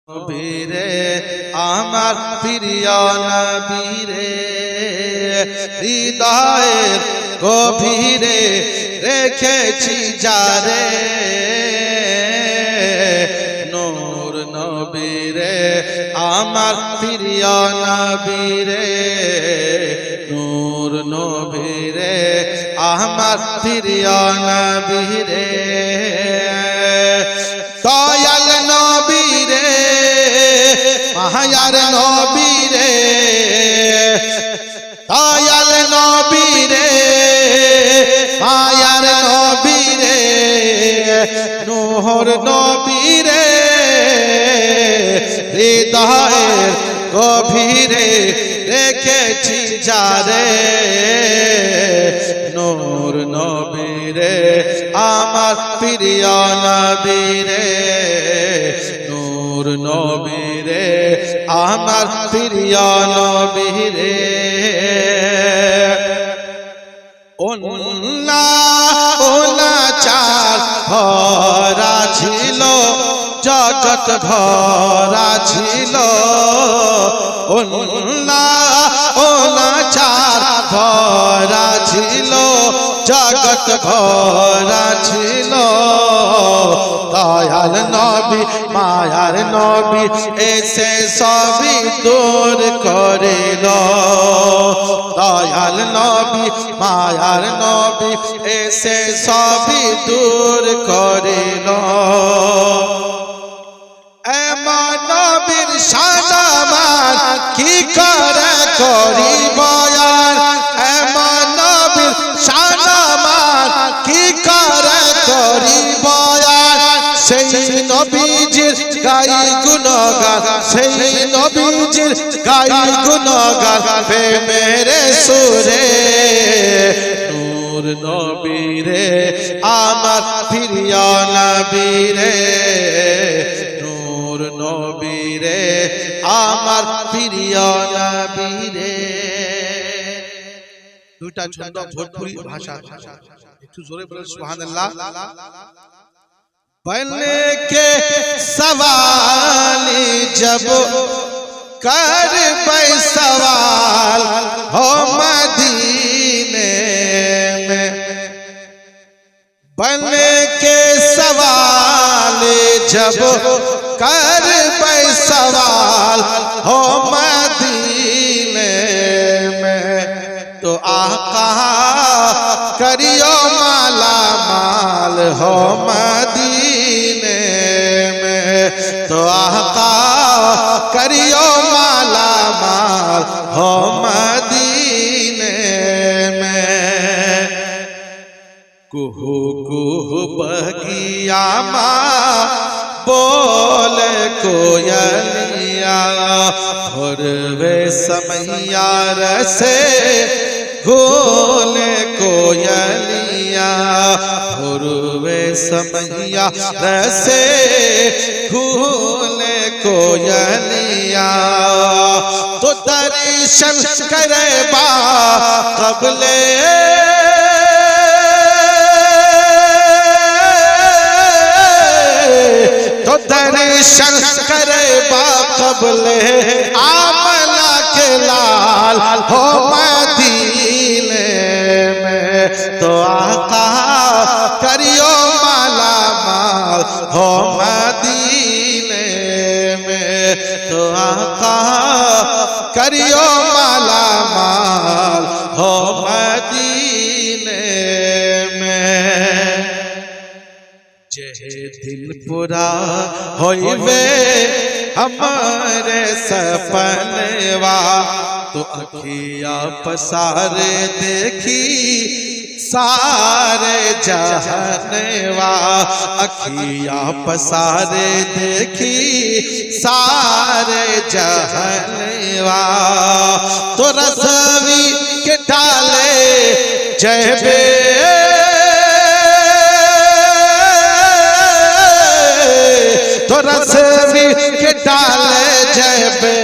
নবীরে আমার প্রিয় নবীরে হৃদয়ের গভীরে রেখেছি যারে নূর নবীরে আমার প্রিয় নবীরে নূর নবীরে আমার প্রিয় নবীরে দয়াল নবীরে মায়ার নবীরে দয়াল নবীরে মায়ার নবীরে নূর নবীরে হৃদয়ের গভীরে রেখেছি যারে নূর নবীরে আমার প্রিয় নবীরে নূর নবীরে আমার প্রিয় নবীরে চার ভরা ছিল জগৎ ভরা ছিল চার ভরা ছিল জগৎ ভরা ছিল দয়াল নবী মায়ার নবী এসে সবই দূর করিল দয়াল নবী মায়ার নবী এসে সবই দূর করিল এমন নবীর শান আমার কি করে করি বয়ান এমন নবীর শান আমার কি করে করি বয়ান সেই নবীজির গাই গুণগান সেই নবীজির গাই গুণগান প্রেমের সুরে নূর নবীরে আমার প্রিয় নবীরে নূর নবীরে আমার প্রিয় নবীরে দুইটা ছন্দ ভোজপুরি ভাষা একটু জোরে বলেন সুবহানাল্লাহ बनने के सवाली जब कर पे सवाल हो मदीने में बनने के सवाल जब कर पे सवाल हो मदीने में तो आका करियो माला माल हो मदीने में तो आका करियो माला माल हो मदीने में कुहू कुहू बगिया माँ बोले कोयलिया और वे समैया रसे घोले कोयलिया और वे समैया रसे घोले कोयलिया तो दर्शन करे बा कबले तो दर्शन करे बा कबले आमला के लाल हो मदीने में तो आका करियो माला माल हो मदीने में तो आका करियो माला माल हो मदीने में जे दिल पूरा होइबे हमारे सपनवा तो अखिया पसारे देखी सारे जहनवा अखिया पसारे देखी सारे जहनवा तो रसवी के डाले जयबे तो रसवी के डाले जयबे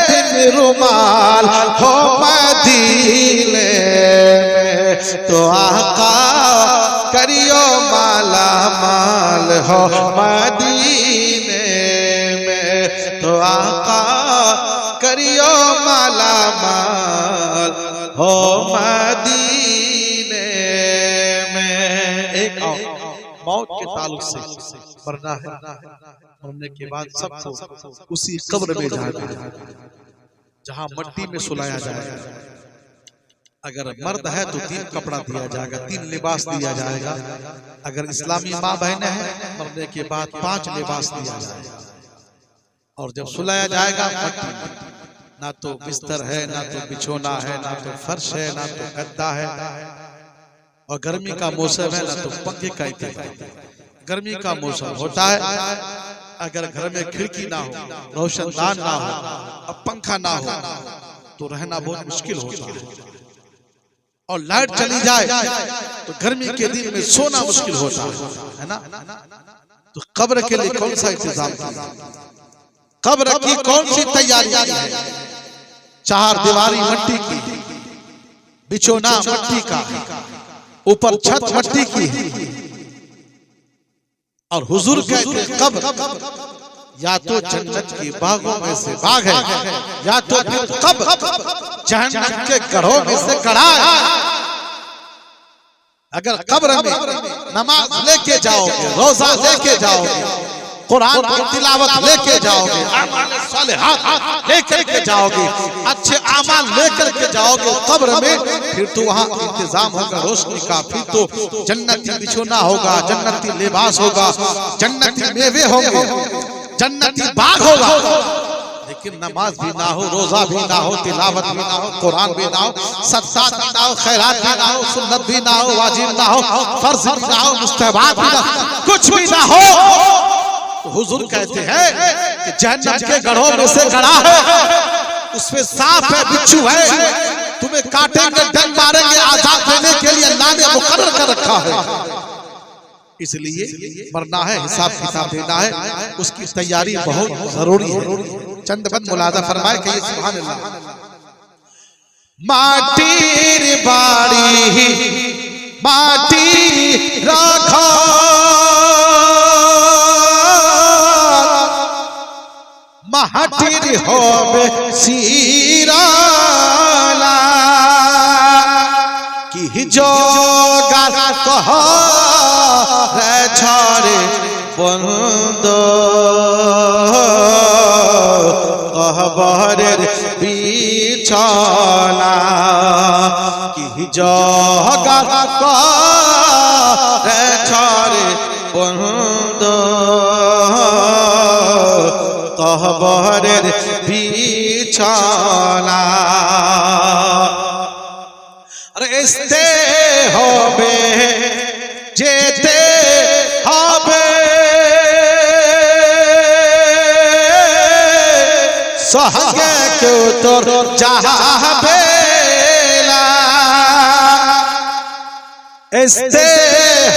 दिन रुमाल हो मदीने में तो आका करियो माला माल हो मदीने तो आका करियो माला माल हो मदीने में। एक मौत के ताल्लुक से मरना है, मरने के बाद सबको उसी कब्र में जाना, जहां मट्टी में सुलाया जाएगा। अगर मर्द है तो 3 कपड़ा दिया जाएगा, 3 लिबास दिया जाएगा। अगर इस्लामी माँ बहनें हैं, मरने के बाद 5 लिबास दिया जाएगा। और जब सुलाया जाएगा मट्टी में, ना तो बिस्तर है, ना तो बिछोना है, ना तो फर्श है, ना तो गद्दा है। और गर्मी का मौसम है, ना तो पंखे का इंतजाम। गर्मी का मौसम होता है, अगर घर में खिड़की ना हो, रोशनदान ना हो, अब पंखा ना हो, तो रहना बहुत मुश्किल होता है। और लाइट चली जाए तो गर्मी के दिन में सोना मुश्किल होता है ना। तो कब्र के लिए कौन सा इंतजाम किया, कब्र की कौन सी तैयारी है? 4 दीवारी मट्टी की, बिछोना मट्टी का, ऊपर छत मट्टी की। और हुजूर कहते हैं कब्र या तो जन्नत के बागों में से बाग है, या तो फिर कब्र जहन्नम के गढ़ों में से गढ़ा है। अगर कब्र में नमाज लेके जाओगे, रोजा लेके जाओगे, कुरान की तिलावत लेके जाओगे, अमाल सालिहात लेकर के जाओगे, अच्छे अमाल लेकर के जाओगे कब्र में, फिर तो वहाँ इंतजाम होगा रोशनी का, फिर तो जन्नती बिछोना होगा, जन्नती लिबास होगा, जन्नती मेवे होंगे, जन्नती बाग होगा। लेकिन नमाज भी ना हो, रोजा भी ना हो, तिलावत भी ना हो, कुरान भी ना हो, सदका भी ना हो, खैरात भी ना हो, सुन्नत भी ना हो, वाजिब ना हो, फर्ज भी ना हो, मुस्तहबाब भी ना हो, कुछ भी ना हो, तो हुजूर कहते हैं कि जहन्नम के गढ़ों में से गढ़ा है, उसमें सांप है, बिच्छू है, तुम्हें काटेंगे, डंक मारेंगे, आजाद देने के लिए अल्लाह ने मुकर्रर कर रखा है। इसलिए मरना है, हिसाब किताब देना है, उसकी तैयारी बहुत जरूरी है। चंद बंद मुलाजा फरमाए कि सुभान अल्लाह। माटी बाड़ी माटी राखा माटी होबे सीराला की जोगार कहा रे छाड़े बंदो कहबरेर बिछाना की जोगार कहा रे छाड़े बंदो कहबरेर बिछाना। रेस्ते होबे जेते होबे सहगे क्यों तोर जाबेला एस्ते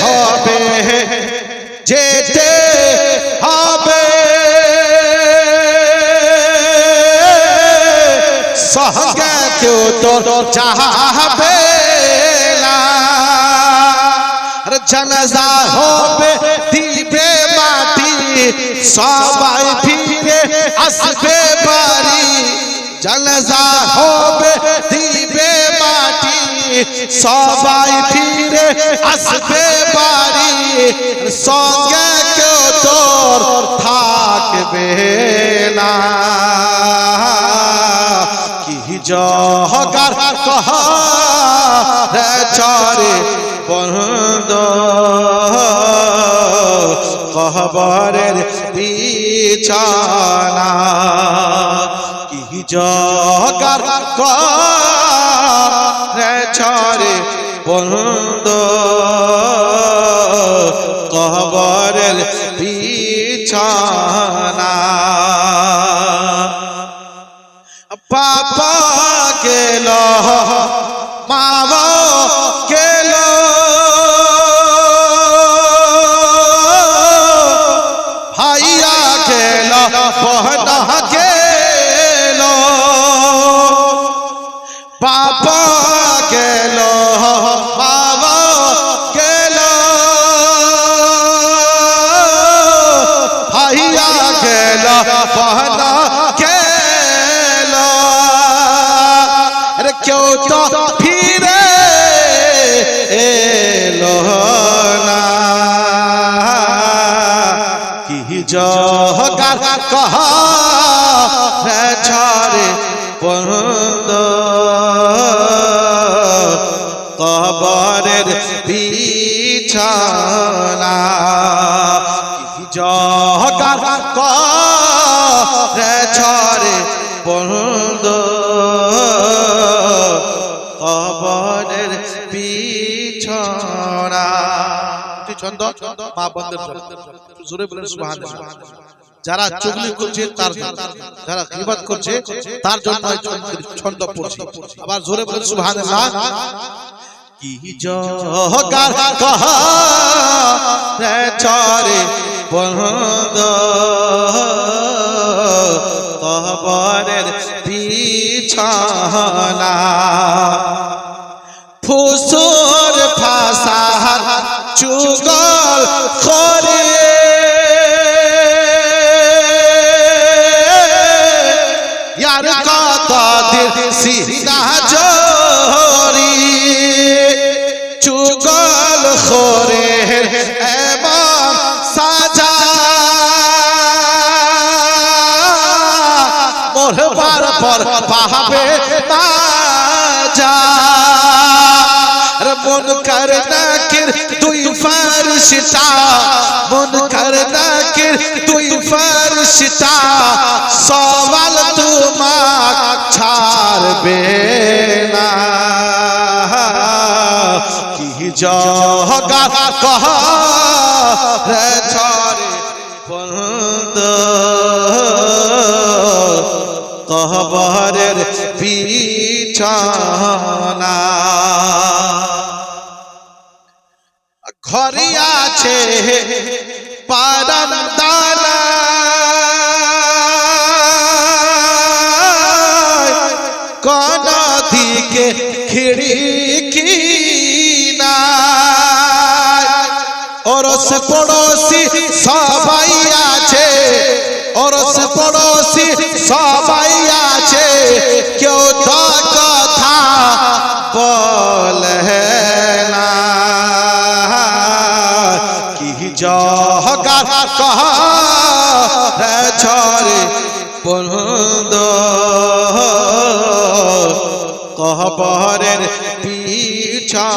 होबे जेते होबे सहगे क्यों तोर जाबेला जनाजा होबे दिबे माटी सबाई फिरे असबे बारी जनाजा होबे दिबे माटी सबाई फिरे असबे बारी संगे क्यों तोर थाकबे ना की जोगार कहा रे चारे बंदो कहबरेर बिछाना की जोगार रे छाड़े बंदो कहबरेर बिछाना। पापा गेलो मावा गेलो भाइया गेलो बहना गेलो पापा गेलो मावा गेलो भाइया गेलो बहना জহগার কহা রে ছড়ে বন্ধ কবরের বিছানা জহগার কহা রে ছড়ে বন্ধ কবরের বিছানা ছন্দ মা বন্ধের জোরে বলেন সুবহানাল্লাহ। যারা চুগলি করছে তার জন্য, যারা গীবত করছে তার জন্য ছন্দ পড়ছি। আবার জোরে বলেন সুবহানাল্লাহ। কি জহগার কহা রে ছড়ে বন্ধ কবরের বিছানা ফুসুর ফাসার চুগল করে यार कता दिल सीना जोरी चुगल खोरे एमान साजा मोर बार पर पावे बाजा मन कर नाकिर दुई फरिश्ता मन कर नाकिर दुई फरिश्ता सवाल तुमाक ছাড়বে না কি জহগার কহা রে ছড়ে বন্ধ কবরের বিছানা ঘরে আছে পারান্দানা কোন দিকে খিড়কি নাই ওরস পড়োশি সবাই আছে ওরস পড়োশি সবাই আছে কেউ তো কথা বলে না কি জহগার কহা রে ছড়ে বন্ধ কবরের বিছানা